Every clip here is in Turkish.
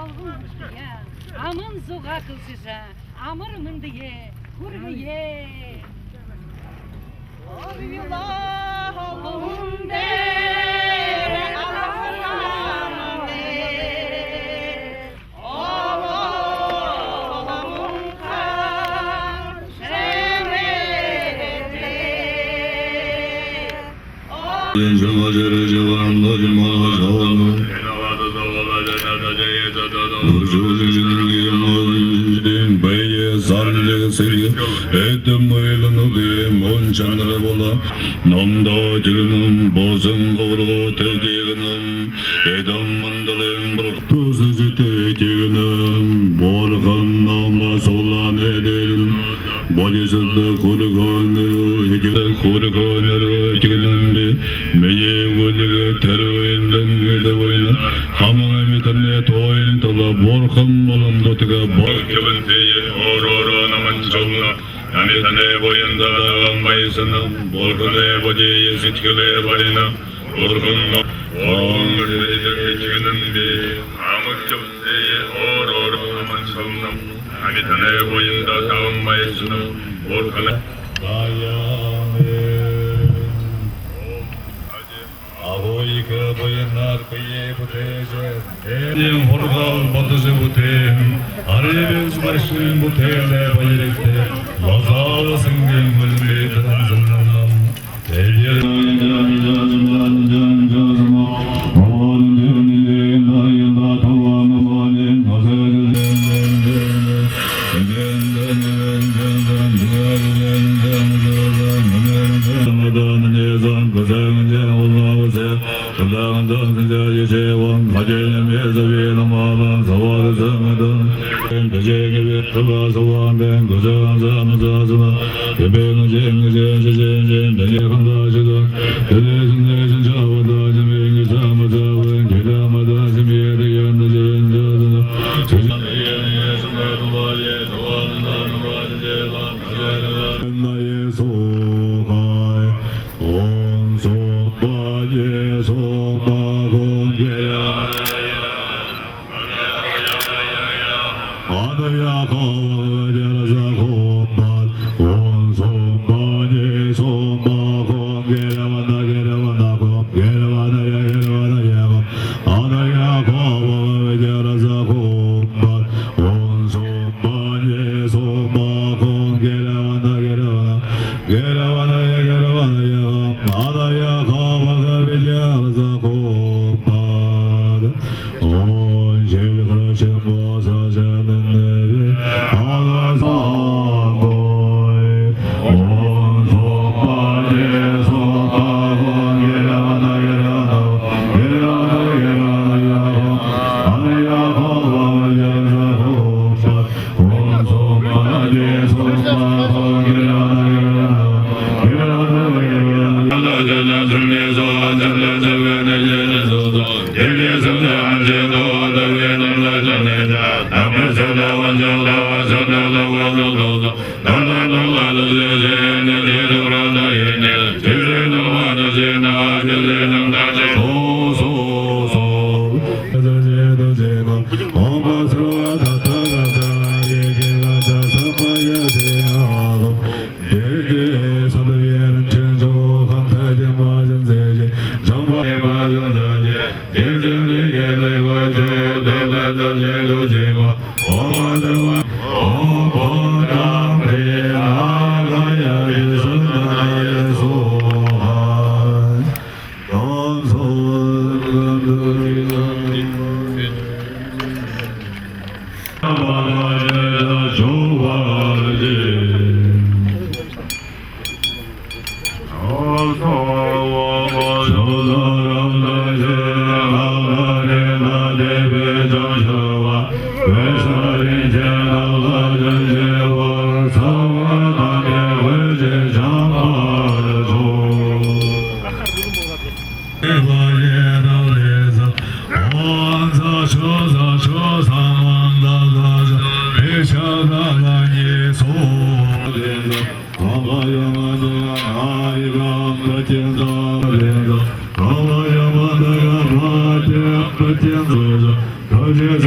algınlıya, amın zoğa kılsıca, amırmın diye, hurriye. Allah Allah'ım der, Allah'ım der. Allah'ım kar şerefte. Namda cırnım, bozun kavru tekiğinım, edam mandalın bırak tuzu tekiğinım, borgan namaz olan edelim, bolisizde kurganları ekilimdi, meye gülüge teröyinden gide oyna, hamam emitane toyun tala, borgan malım dotiga, borkebin teye, ororo naman çalına, Amitane boyunda dağılmayısını, borgune bodeyi sitkile barina, borgunla, geçinin bir, amık köfteye, aman çalınım. Amitane boyunda dağılmayısını, borgune. Ağoyka boyunlar kıyı butece, elim horgal batıcı butem, arayın başın butele bayrekte, Lazal singin gülme tanzanam, elyer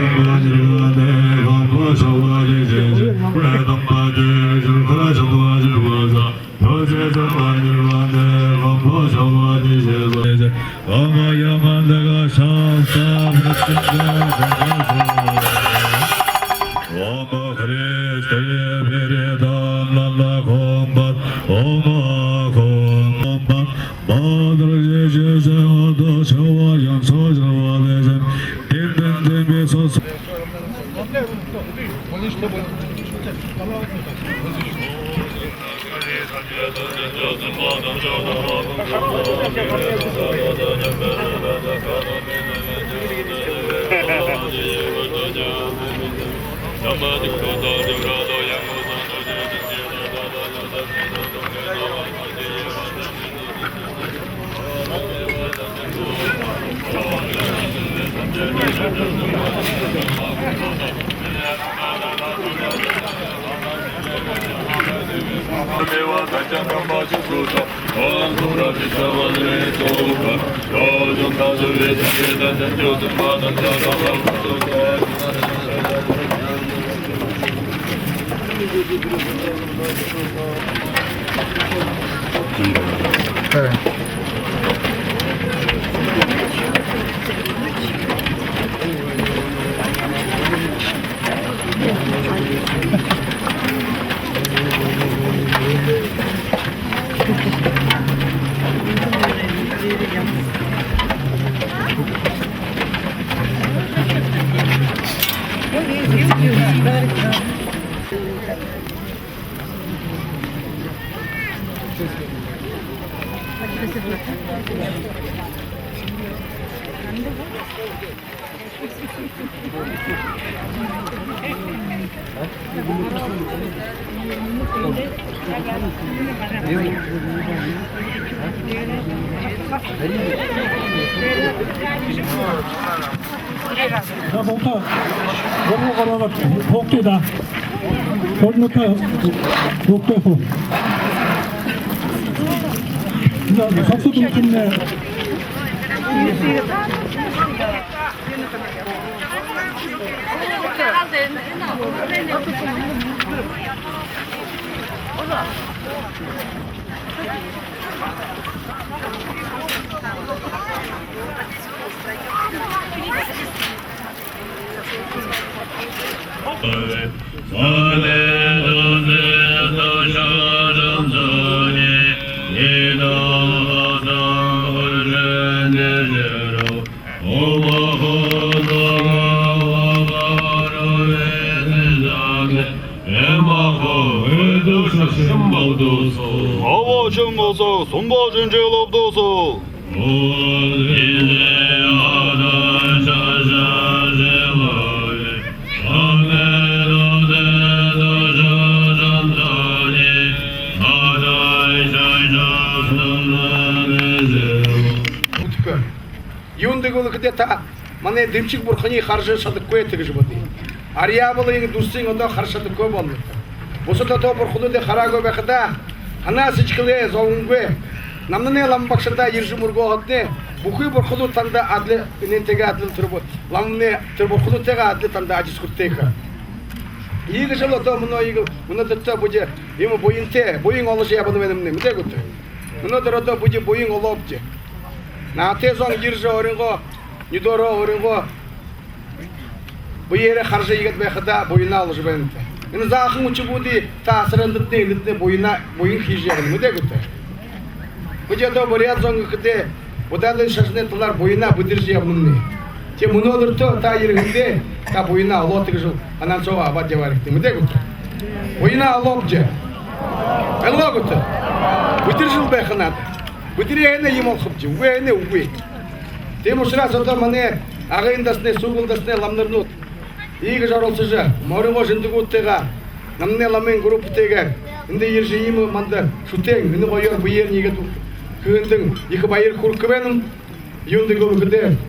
Hare 자, 목터 목로 걸어가 복대다. 목부터 목대고. 자, 석수 좀 줍네. 아와심마사 손바진 제일업도소 Юндагол кыде та мане демчик бурхани харжы садык кое тегиш боди. Ария бол ин дустин онда харшады кө болду. Босота то бурхуду де хараго бехда ана сичкыле зонгwe намнане ламбакшада иржи мурго отне бухуй бурхуду танда адле инентеге адлы турбот. Ламне турбухуду тега адле танда ажис куттека. Иги жало то муно иги муно тетта буде ему боинте боин олыш я буду менемне мде гутте. Муно дорото буде боин олопте. На тезон иржи оринго нидоро оринго буере харжы игет бехда боина алыш бенте. Ин захын учу буди таасырындытны илитне боина боин хижеген мде гутте. Буде то борият зон кыте бодалы шашне тулар боина будиржи ябнны. Те мунодырто та иргинде та боина алотык жыл анан сова абад деварикти мде гутте. Боина алопже. Алло гутте. Будиржил бехнат. Будирene yimol khupji, uene uwe. Temuşra soda mane agayındasne, sugundasne lamnırnut. İyi jarolsıja, moringo jindiguttega, namne lamen grup tega. Inde yerji yimi manda şuteng, ine koyor bu yer niget. Kındın, iki bayır kurkıbenim, yundigul gıde.